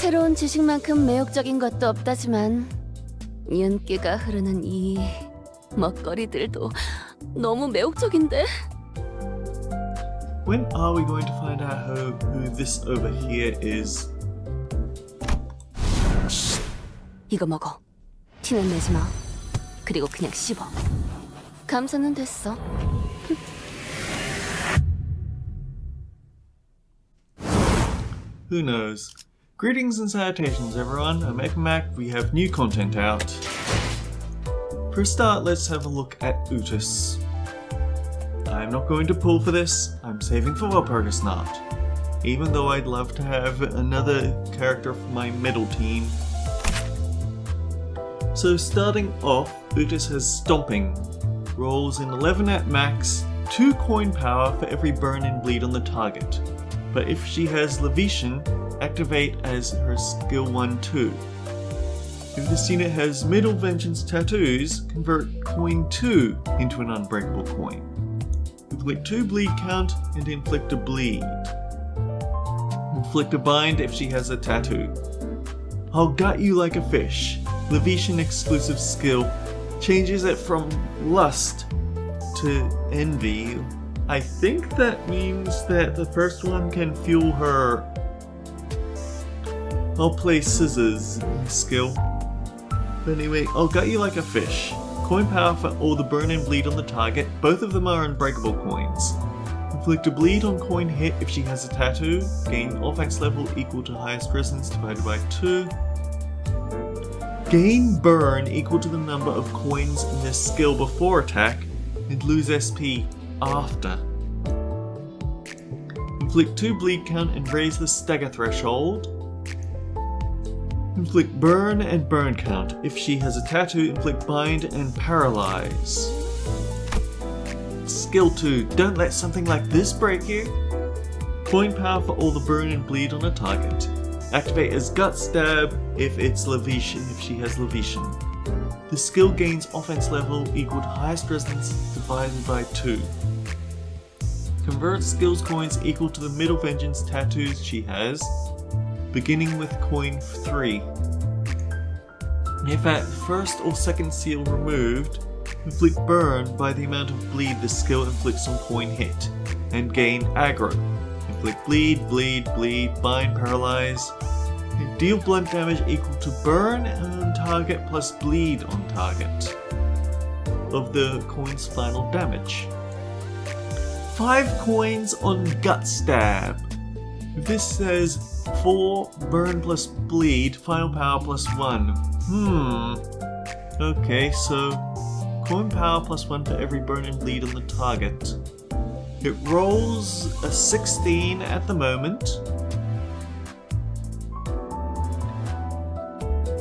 새로운 지식만큼 매혹적인 것도 없다지만 윤기가 흐르는 이 먹거리들도 너무 매혹적인데? When are we going to find out who this over here is? 이거 먹어. 티는 내지 마. 그리고 그냥 씹어. 감사는 됐어. Who knows? Greetings and salutations everyone, I'm Ekamac, we have new content out. For a start, let's have a look at Outis. I'm not going to pull for this, I'm saving for Progress Not. Even though I'd love to have another character for my middle team. So starting off, Outis has Stomping. Rolls in 11 at max, 2 coin power for every burn and bleed on the target. But if she has Levitation, activate as her skill 1-2. If this unit has Middle Vengeance tattoos, convert coin 2 into an unbreakable coin. Inflict 2 bleed count and inflict a bleed. Inflict a bind if she has a tattoo. I'll gut you like a fish. Levitation exclusive skill changes it from lust to envy. I think that means that the first one can fuel her. I'll play scissors in skill. But anyway, I'll gut you like a fish. Coin power for all the burn and bleed on the target. Both of them are unbreakable coins. Inflict a bleed on coin hit if she has a tattoo. Gain offense level equal to highest resonance divided by 2. Gain burn equal to the number of coins in this skill before attack. And lose SP after. Inflict 2 bleed count and raise the stagger threshold. Inflict burn and burn count. If she has a tattoo, inflict bind and paralyze. Skill 2. Don't let something like this break you. Coin power for all the burn and bleed on a target. Activate as gut stab if it's Levitation, if she has Levitation. The skill gains offense level equal to highest resonance divided by 2. Convert skills coins equal to the Middle Vengeance tattoos she has, beginning with coin 3. If at first or second seal removed, inflict burn by the amount of bleed the skill inflicts on coin hit, and gain aggro. Inflict bleed, bleed, bleed, bind, paralyze. And deal blunt damage equal to burn on target plus bleed on target of the coin's final damage. 5 coins on gut stab. If this says 4 burn plus bleed, final power plus 1. Okay, so coin power plus 1 for every burn and bleed on the target. It rolls a 16 at the moment.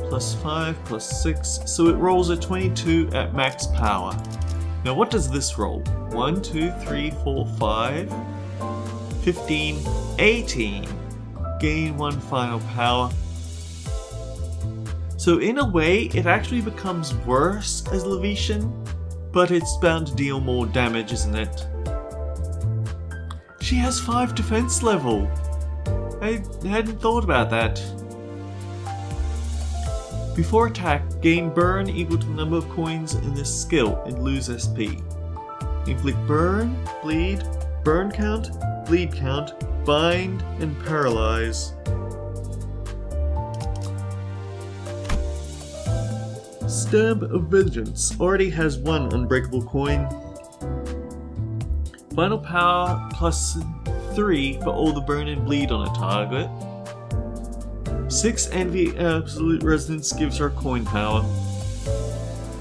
Plus 5, plus 6, so it rolls a 22 at max power. Now what does this roll? 1, 2, 3, 4, 5, 15, 18. Gain 1 final power. So in a way, it actually becomes worse as Levitation, but it's bound to deal more damage, isn't it? She has 5 defense level. I hadn't thought about that. Before attack, gain burn equal to the number of coins in this skill and lose SP. Inflict burn, bleed, burn count, bleed count, bind, and paralyze. Stab of Vengeance already has 1 unbreakable coin. Final power plus 3 for all the burn and bleed on a target. 6 Envy Absolute Resonance gives her coin power.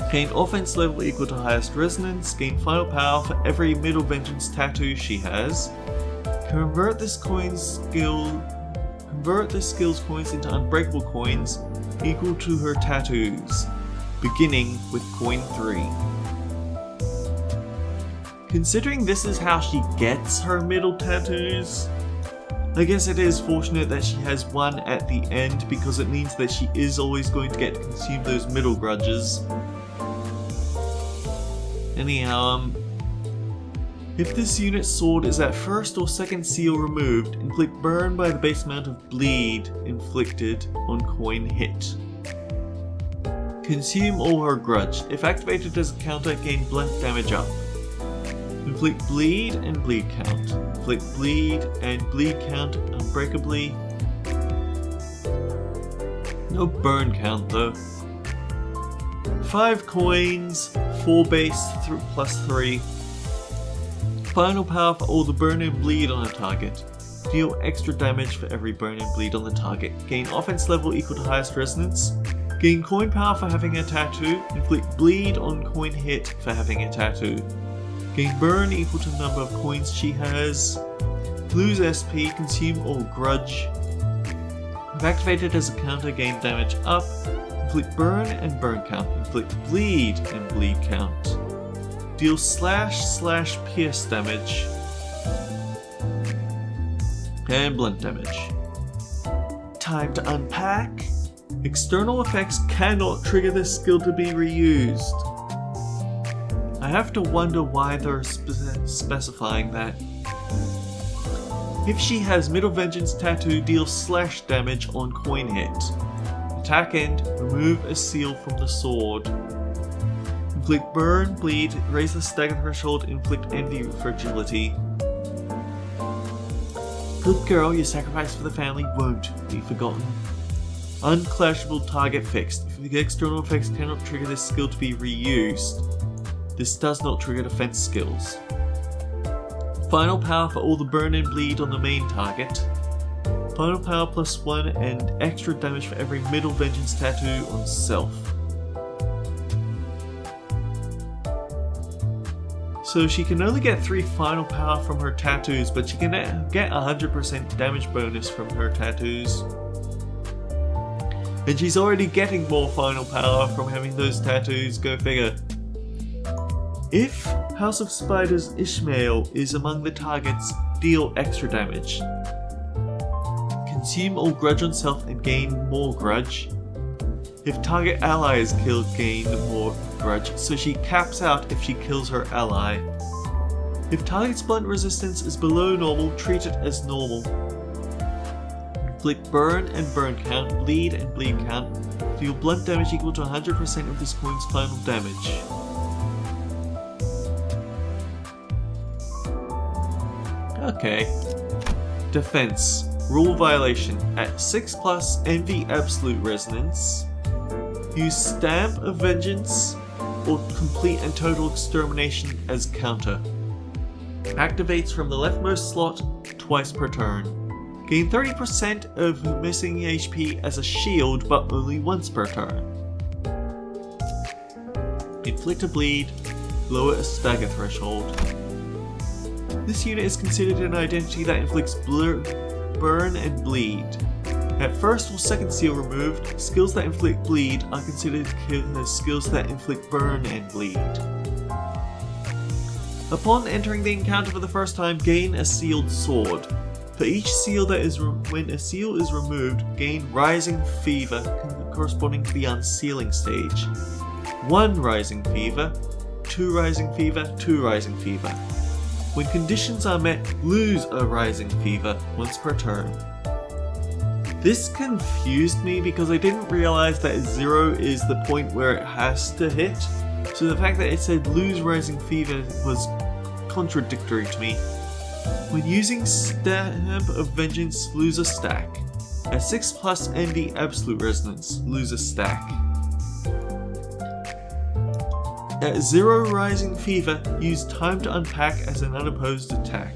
Gain offense level equal to highest resonance. Gain final power for every Middle Vengeance tattoo she has. Convert this skill's coins into unbreakable coins equal to her tattoos, beginning with coin 3. Considering this is how she gets her middle tattoos, I guess it is fortunate that she has 1 at the end, because it means that she is always going to get to consume those middle grudges. Anyhow, If this unit's sword is at first or second seal removed, inflict burn by the base amount of bleed inflicted on coin hit. Consume all her grudge. If activated as a counter, gain blunt damage up. Inflict bleed and bleed count. Inflict bleed and bleed count unbreakably. No burn count though. 5 coins, 4 base plus 3. Final power for all the burn and bleed on a target. Deal extra damage for every burn and bleed on the target. Gain offense level equal to highest resonance. Gain coin power for having a tattoo. Inflict bleed on coin hit for having a tattoo. Gain burn equal to the number of coins she has. Lose SP, consume all grudge. If activated as a counter, gain damage up. Inflict burn and burn count. Inflict bleed and bleed count. Deal / pierce damage. And blunt damage. Time to unpack. External effects cannot trigger this skill to be reused. I have to wonder why they're specifying that. If she has Middle Vengeance Tattoo, deal / damage on coin hit. Attack end, remove a seal from the sword. Inflict burn, bleed, raise the stagger threshold, inflict envy fragility. Good girl, your sacrifice for the family won't be forgotten. Unclashable target fixed. If the external effects cannot trigger this skill to be reused, this does not trigger defense skills. Final power for all the burn and bleed on the main target. Final power +1 and extra damage for every Middle Vengeance Tattoo on self. So she can only get 3 final power from her tattoos, but she can get 100% damage bonus from her tattoos. And she's already getting more final power from having those tattoos, go figure. If House of Spiders Ishmael is among the targets, deal extra damage. Consume all grudge on self and gain more grudge. If target ally is killed, gain more grudge, so she caps out if she kills her ally. If target's blunt resistance is below normal, treat it as normal. Inflict burn and burn count, bleed and bleed count. Deal blunt damage equal to 100% of this coin's final damage. Okay. Defense. Rule violation. At 6+ Envy Absolute Resonance. Use Stamp of Vengeance or Complete and Total Extermination as counter. Activates from the leftmost slot twice per turn. Gain 30% of missing HP as a shield, but only once per turn. Inflict a bleed, lower a stagger threshold. This unit is considered an identity that inflicts burn and bleed. At first or second seal removed, skills that inflict bleed are considered as skills that inflict burn and bleed. Upon entering the encounter for the first time, gain a sealed sword. For each seal when a seal is removed, gain Rising Fever corresponding to the unsealing stage. 1 Rising Fever, 2 Rising Fever, 2 Rising Fever. When conditions are met, lose a Rising Fever once per turn. This confused me because I didn't realize that 0 is the point where it has to hit, so the fact that it said lose Rising Fever was contradictory to me. When using Stamp of Vengeance, lose a stack. At 6+ Envy Absolute Resonance, lose a stack. At 0 Rising Fever, use Time to Unpack as an unopposed attack.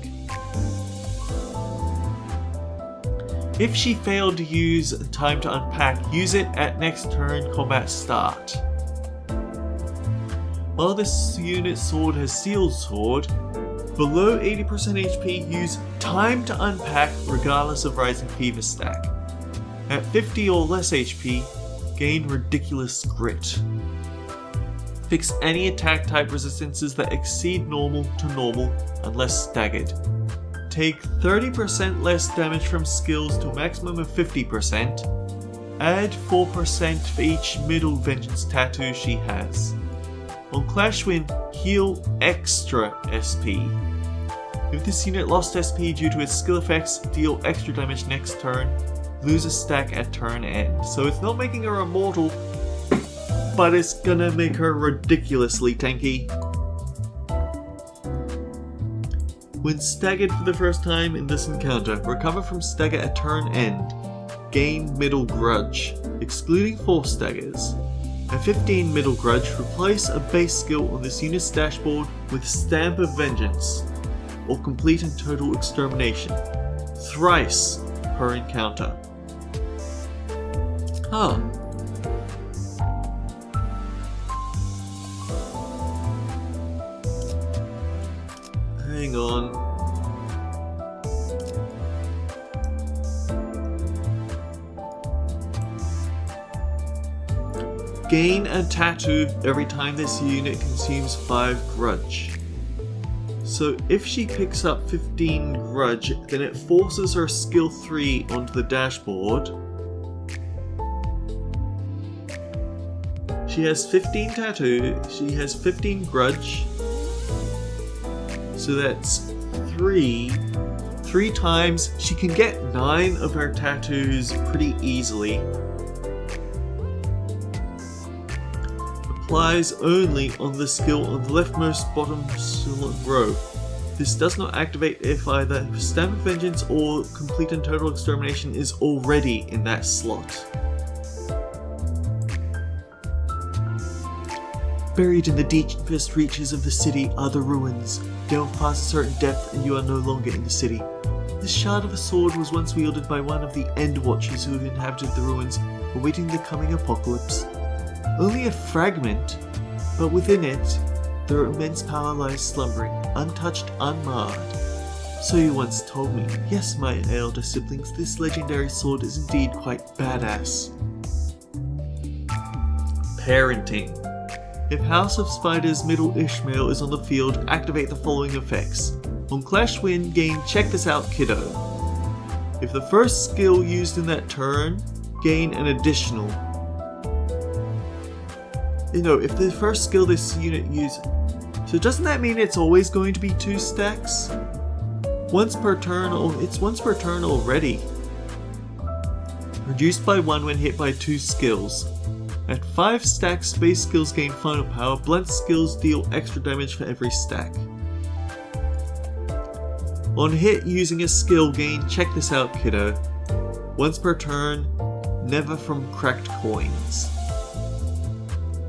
If she failed to use Time to Unpack, use it at next turn combat start. While this unit's sword has Sealed Sword, below 80% HP, use Time to Unpack regardless of Rising Fever stack. At 50 or less HP, gain Ridiculous Grit. Fix any attack type resistances that exceed normal to normal unless staggered. Take 30% less damage from skills to a maximum of 50%. Add 4% for each Middle Vengeance Tattoo she has. On Clash Win, heal extra SP. If this unit lost SP due to its skill effects, deal extra damage next turn, lose a stack at turn end. So it's not making her immortal, but it's gonna make her ridiculously tanky. When staggered for the first time in this encounter, recover from stagger at turn end. Gain middle grudge, excluding force staggers. At 15 middle grudge, replace a base skill on this unit's dashboard with Stamp of Vengeance, or complete and total extermination, thrice per encounter. Huh. Hang on. Gain a tattoo every time this unit consumes 5 grudge. So if she picks up 15 grudge, then it forces her skill 3 onto the dashboard. She has 15 tattoo, she has 15 grudge. So that's 3. 3 times, she can get 9 of her tattoos pretty easily. Applies only on the skill on the leftmost bottom row. This does not activate if either Stamp of Vengeance or Complete and Total Extermination is already in that slot. Buried in the deepest reaches of the city are the ruins. Delve past a certain depth and you are no longer in the city. This shard of a sword was once wielded by one of the End Watchers who inhabited the ruins, awaiting the coming apocalypse. Only a fragment, but within it, their immense power lies slumbering, untouched, unmarred. So you once told me. Yes, my elder siblings, this legendary sword is indeed quite badass. Parenting. If House of Spiders Middle Ishmael is on the field, activate the following effects. On Clash Win, gain Check This Out Kiddo. If the first skill used in that turn, gain an additional. If the first skill this unit uses... So doesn't that mean it's always going to be 2 stacks? Once per turn, it's once per turn already. Reduced by 1 when hit by 2 skills. At 5 stacks, base skills gain final power, blunt skills deal extra damage for every stack. On hit using a skill, gain Check This Out Kiddo. Once per turn, never from cracked coins.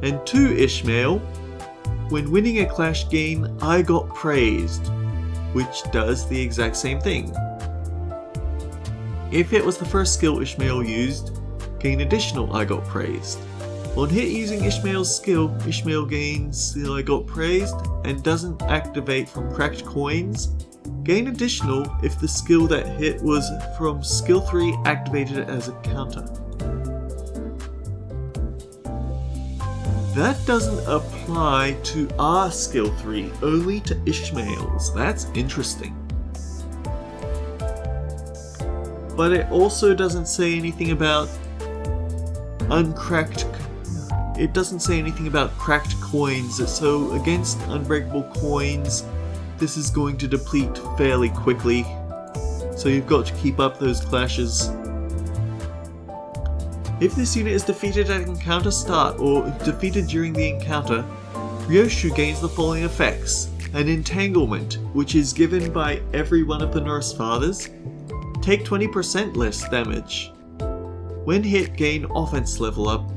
And 2 Ishmael, when winning a clash, gain I Got Praised, which does the exact same thing. If it was the first skill Ishmael used, gain additional I Got Praised. On hit using Ishmael's skill, Ishmael gains I Got Praised and doesn't activate from cracked coins. Gain additional if the skill that hit was from skill 3 activated as a counter. That doesn't apply to our skill 3, only to Ishmael's. That's interesting. But it also doesn't say anything about It doesn't say anything about cracked coins, so against unbreakable coins, this is going to deplete fairly quickly. So you've got to keep up those clashes. If this unit is defeated at encounter start or defeated during the encounter, Ryoshu gains the following effects. An Entanglement, which is given by every one of the Nurse Fathers. Take 20% less damage. When hit, gain offense level up.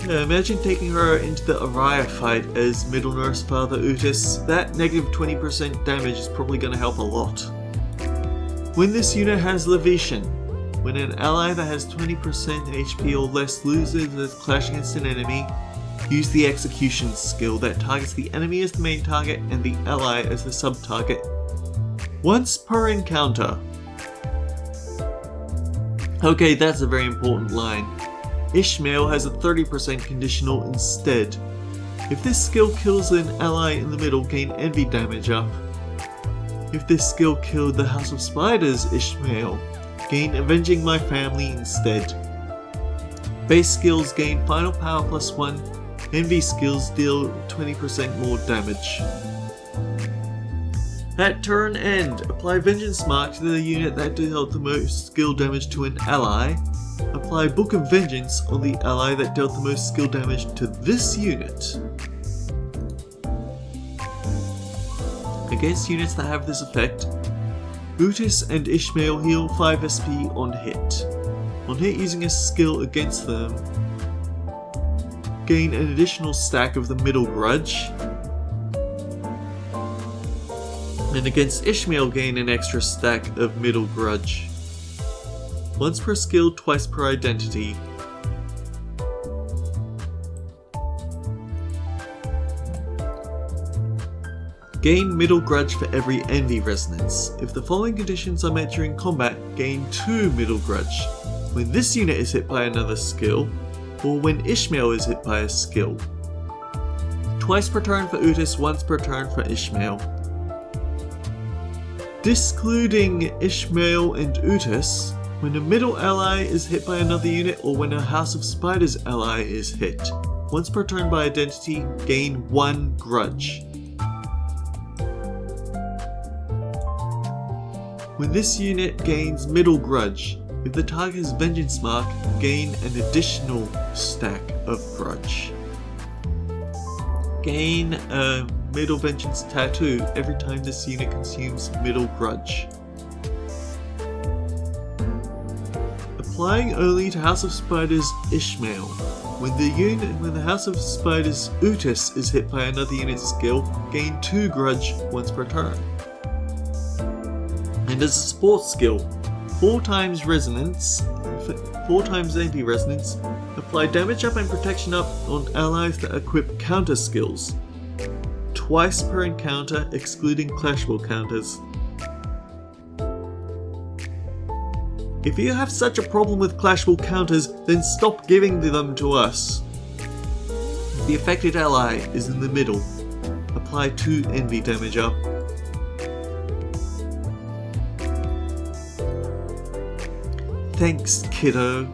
Imagine taking her into the Araya fight as Middle Nurse Father Outis. That negative 20% damage is probably going to help a lot. When this unit has Levition, when an ally that has 20% HP or less loses a clash against an enemy, use the Execution skill that targets the enemy as the main target and the ally as the sub-target. Once per encounter. Okay, that's a very important line. Ishmael has a 30% conditional instead. If this skill kills an ally in the middle, gain envy damage up. If this skill killed the House of Spiders Ishmael, gain Avenging My Family instead. Base skills gain final power +1, Envy skills deal 20% more damage. At turn end, apply Vengeance Mark to the unit that dealt the most skill damage to an ally. Apply Book of Vengeance on the ally that dealt the most skill damage to this unit. Against units that have this effect, Outis and Ishmael heal 5 SP on hit. On hit using a skill against them, gain an additional stack of the Middle Grudge. And against Ishmael gain an extra stack of Middle Grudge. Once per skill, twice per identity. Gain Middle Grudge for every Envy Resonance. If the following conditions are met during combat, gain 2 Middle Grudge. When this unit is hit by another skill, or when Ishmael is hit by a skill. Twice per turn for Outis, once per turn for Ishmael. Discluding Ishmael and Outis, when a middle ally is hit by another unit or when a House of Spiders ally is hit. Once per turn by identity, gain 1 grudge. When this unit gains Middle Grudge, if the target has Vengeance Mark, gain an additional stack of grudge. Gain a Middle Vengeance tattoo every time this unit consumes Middle Grudge. Applying only to House of Spiders Ishmael. When the House of Spiders Outis is hit by another unit's skill, gain 2 grudge once per turn. And as a support skill, 4 times resonance, 4 times Envy Resonance, apply damage up and protection up on allies that equip counter skills. Twice per encounter, excluding clashable counters. If you have such a problem with clashable counters, then stop giving them to us. The affected ally is in the middle. Apply 2 envy damage up. Thanks, kiddo.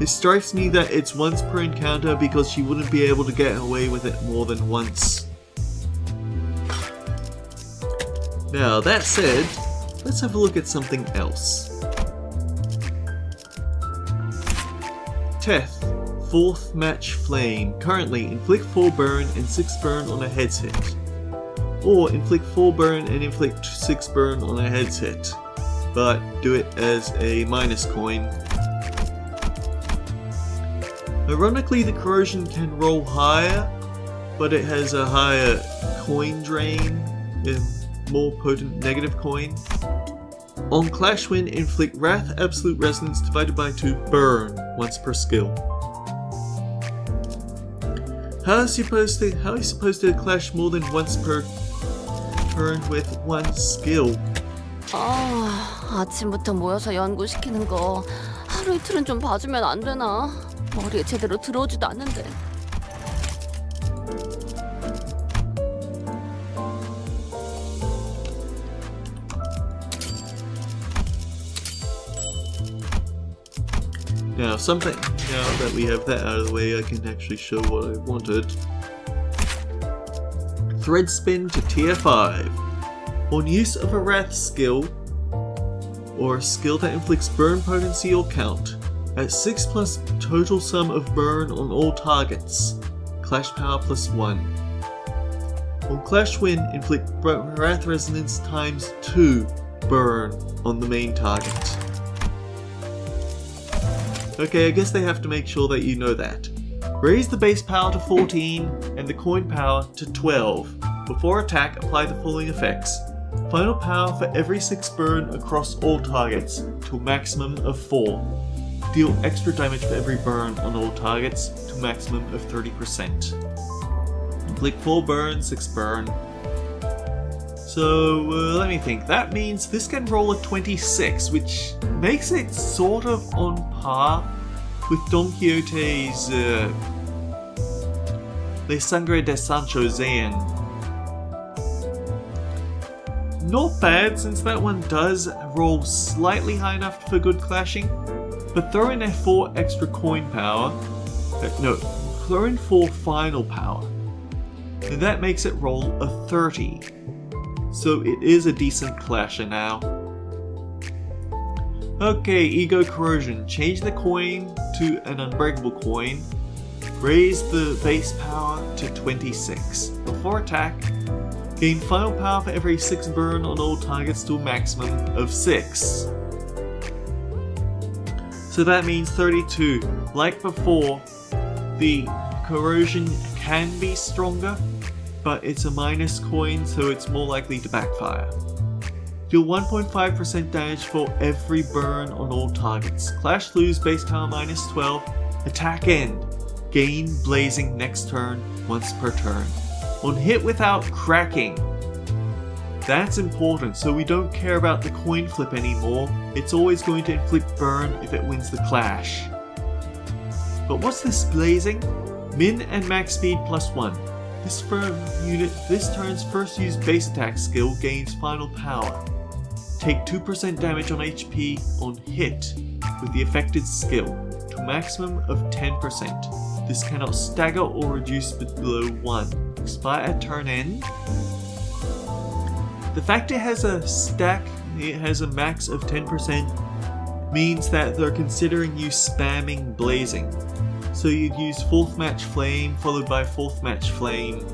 It strikes me that it's once per encounter because she wouldn't be able to get away with it more than once. Now, that said, let's have a look at something else. Teth, 4th Match Flame. Currently, inflict 4 burn and 6 burn on a head's hit. Or inflict 4 burn and inflict 6 burn on a head's hit. But do it as a minus coin. Ironically, the corrosion can roll higher, but it has a higher coin drain and more potent negative coin. On Clash Win, inflict Wrath Absolute Resonance divided by 2 burn once per skill. How are you supposed to clash more than once per turn with one skill? 아침부터 모여서 연구시키는 거 하루 이틀은 좀 봐주면 안 되나? 머리에 제대로 들어오지도 않는데. Now that we have that out of the way, I can actually show what I wanted. Threadspin to tier 5. On use of a Wrath skill, or a skill that inflicts burn potency or count, at 6 plus total sum of burn on all targets. Clash power plus 1. On Clash Win, inflict Wrath Resonance times 2 burn on the main target. Okay, I guess they have to make sure that you know that. Raise the base power to 14 and the coin power to 12. Before attack, apply the following effects. Final power for every 6 burn across all targets, to a maximum of 4. Deal extra damage for every burn on all targets, to a maximum of 30%. Inflict 4 burn, 6 burn. So, let me think. That means this can roll a 26, which makes it sort of on par with Don Quixote's Le Sangre de Sancho Zen. Not bad, since that one does roll slightly high enough for good clashing, but throw in a 4 extra coin power. throw in 4 final power, and that makes it roll a 30. So it is a decent clasher now. Okay, Ego Corrosion. Change the coin to an unbreakable coin. Raise the base power to 26. Before attack, gain final power for every 6 burn on all targets to a maximum of 6. So that means 32. Like before, the corrosion can be stronger, but it's a minus coin, so it's more likely to backfire. Deal 1.5% damage for every burn on all targets. Clash lose base power minus 12. Attack end. Gain blazing next turn once per turn. On hit without cracking. That's important, so we don't care about the coin flip anymore. It's always going to inflict burn if it wins the clash. But what's this blazing? Min and max speed +1. This unit this turn's first used base attack skill gains final power. Take 2% damage on HP on hit with the affected skill to a maximum of 10%. This cannot stagger or reduce below 1. Expire at turn end. The fact it has a max of 10% means that they're considering you spamming blazing. So you'd use 4th match flame followed by 4th match flame.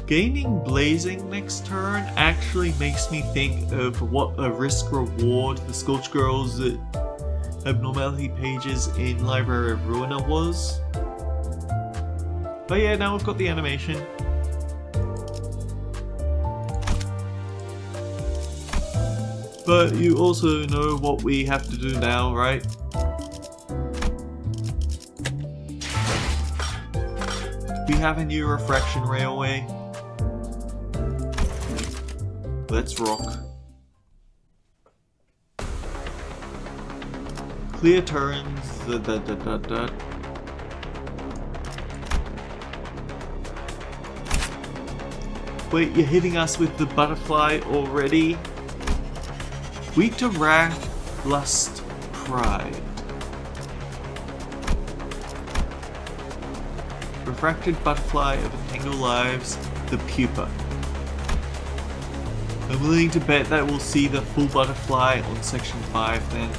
Gaining blazing next turn actually makes me think of what a risk reward the Scorch Girls abnormality pages in Library of Ruina was. But yeah, now we've got the animation. But you also know what we have to do now, right? We have a new Refraction Railway. Let's rock. Clear turns. Wait, you're hitting us with the butterfly already? Weak to wrath, lust, pride. Refracted butterfly of Entangled Lives, the pupa. I'm willing to bet that we'll see the full butterfly on section 5 then.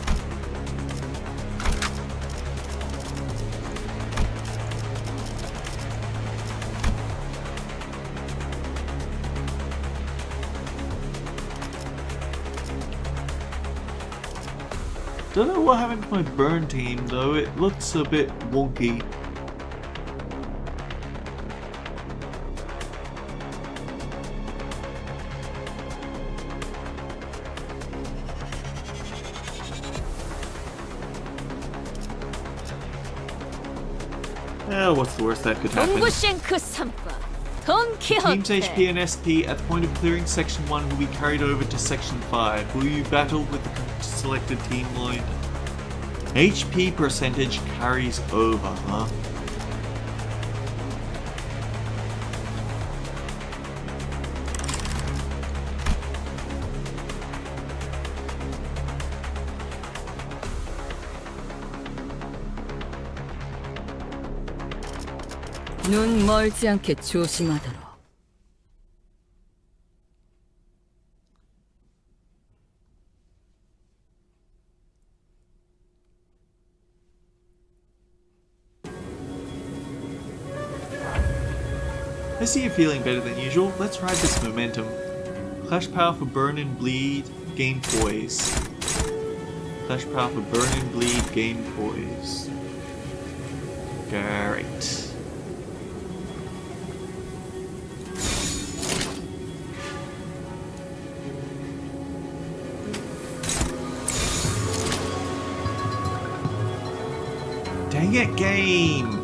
Don't know what happened to my burn team though, it looks a bit wonky. What's the worst that could happen? 동부쉔크 삼바, 돈키호테. Team's HP and SP at the point of clearing Section 1 will be carried over to Section 5. Will you battle with the selected team line? HP percentage carries over, huh? 눈 멀지 않게 조심하도록. I see you're feeling better than usual. Let's ride this momentum. Clash power for burn and bleed, gain poise. Clash power for burn and bleed, gain poise. Great. Dang it, game!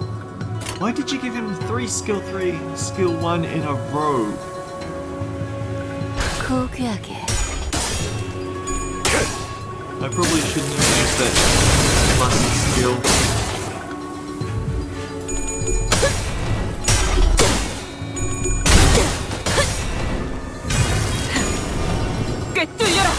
Why did you give him 3 skill 3, skill 1 in a row? 고귀하게. I probably shouldn't have used that classic skill. 꿰뚫려라.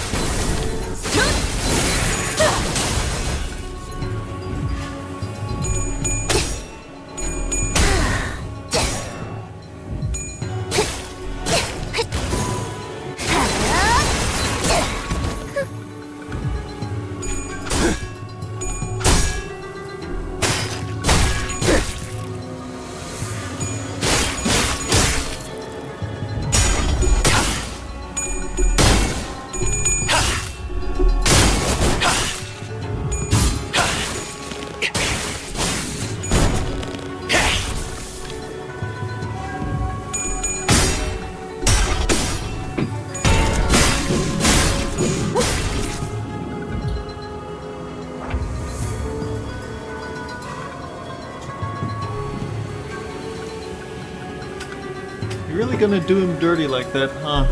You're really gonna do him dirty like that, huh?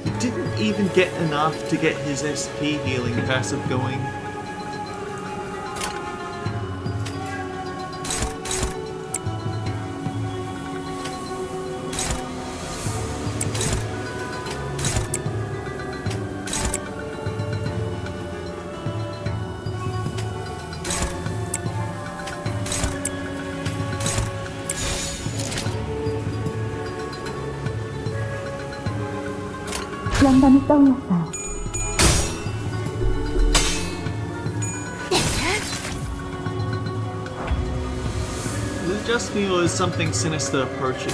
He didn't even get enough to get his SP healing passive going. 영감이 떠올랐어요. Is it just me or is something sinister approaching?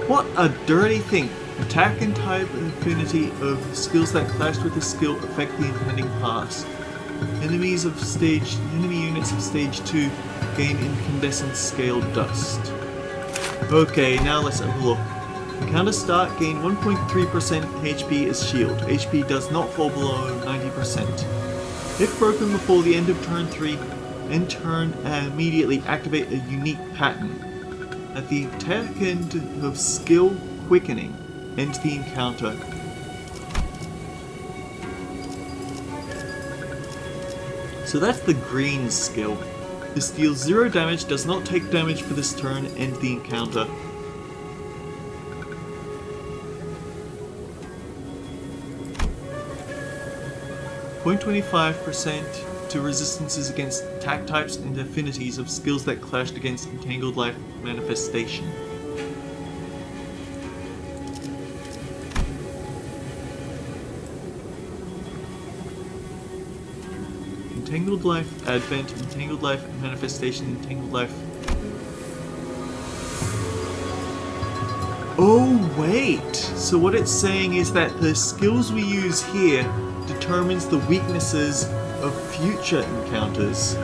What a dirty thing! Attack and type infinity of skills that clash with the skill affect the impending pass. Enemy units of stage 2 gain incandescent scale dust. Okay, now let's have a look. Encounter start, gain 1.3% HP as shield. HP does not fall below 90%. If broken before the end of turn 3, end turn and immediately activate a unique pattern. At the attack end of skill quickening, end the encounter. So that's the green skill. This deals 0 damage, does not take damage for this turn, end the encounter. 0.25% to resistances against attack types and affinities of skills that clashed against Entangled Life Manifestation. Entangled Life Advent, Entangled Life Manifestation, Entangled Life... Oh wait! So what it's saying is that the skills we use here determines the weaknesses of future encounters.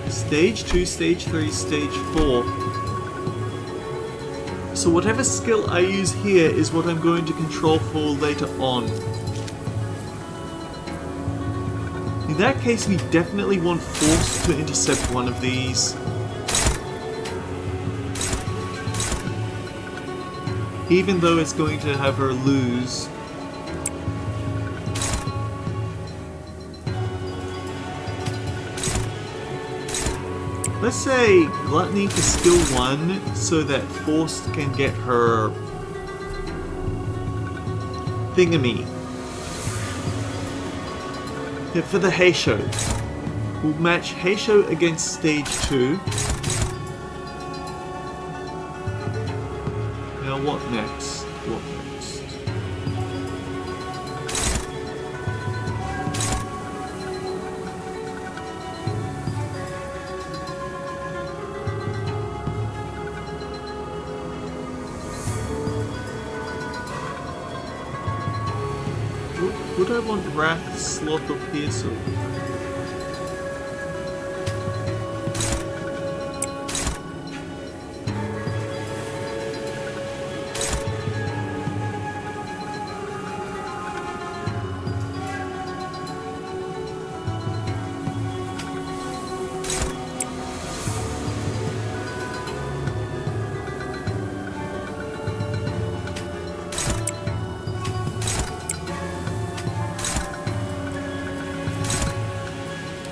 Stage 2, Stage 3, Stage 4. So whatever skill I use here is what I'm going to control for later on. In that case, we definitely want Force to intercept one of these. Even though it's going to have her lose. Let's say Gluttony for skill 1 so that Force can get her thingammy. Yeah, for the Heisho. We'll match Heisho against stage 2. Now what next? What next? Would I want Wrath, Sloth, or Piercer?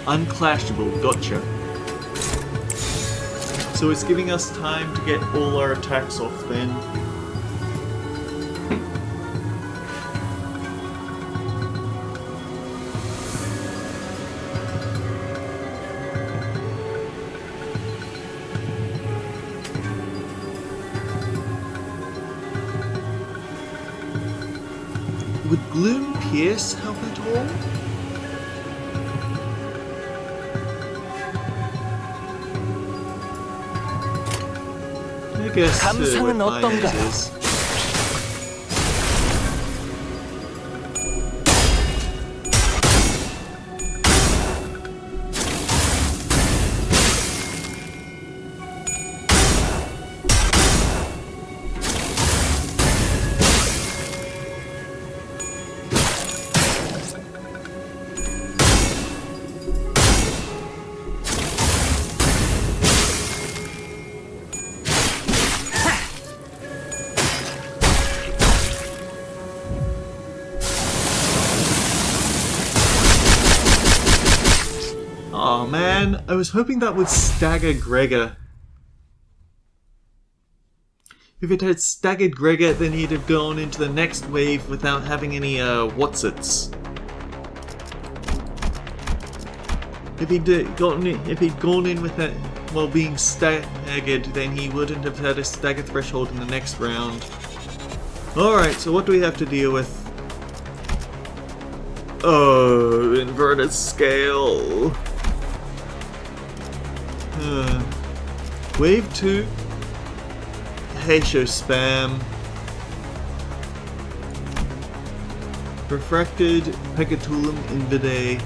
Unclashable, gotcha. So it's giving us time to get all our attacks off then. Would Gloom Pierce help at all? I guess 감상은 with my 어떤가요? answers. Oh man, I was hoping that would stagger Gregor. If it had staggered Gregor, then he'd have gone into the next wave without having any whatsits. If he'd gone in with it while being staggered, then he wouldn't have had a stagger threshold in the next round. Alright, so what do we have to deal with? Oh, inverted scale. Wave 2. Heisho spam. Refracted Pegatulum Invide.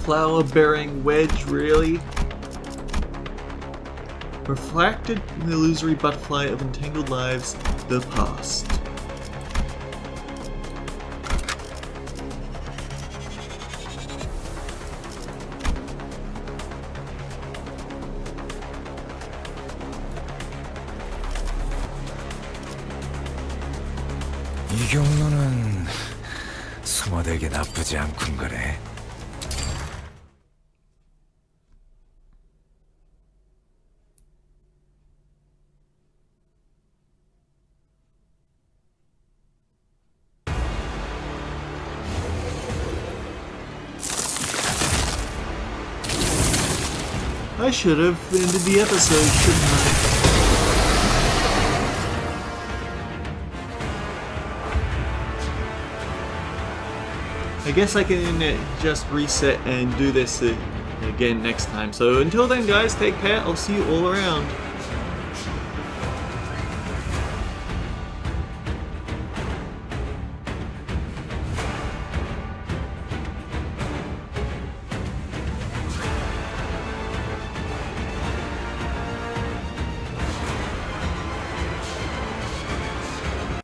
Flower bearing wedge, really? Refracted illusory butterfly of entangled lives, the past. 이 경로는 숨어들기 나쁘지 않군 거래. I should have ended the episode, shouldn't I? I guess I can just reset and do this again next time. So until then guys, take care, I'll see you all around.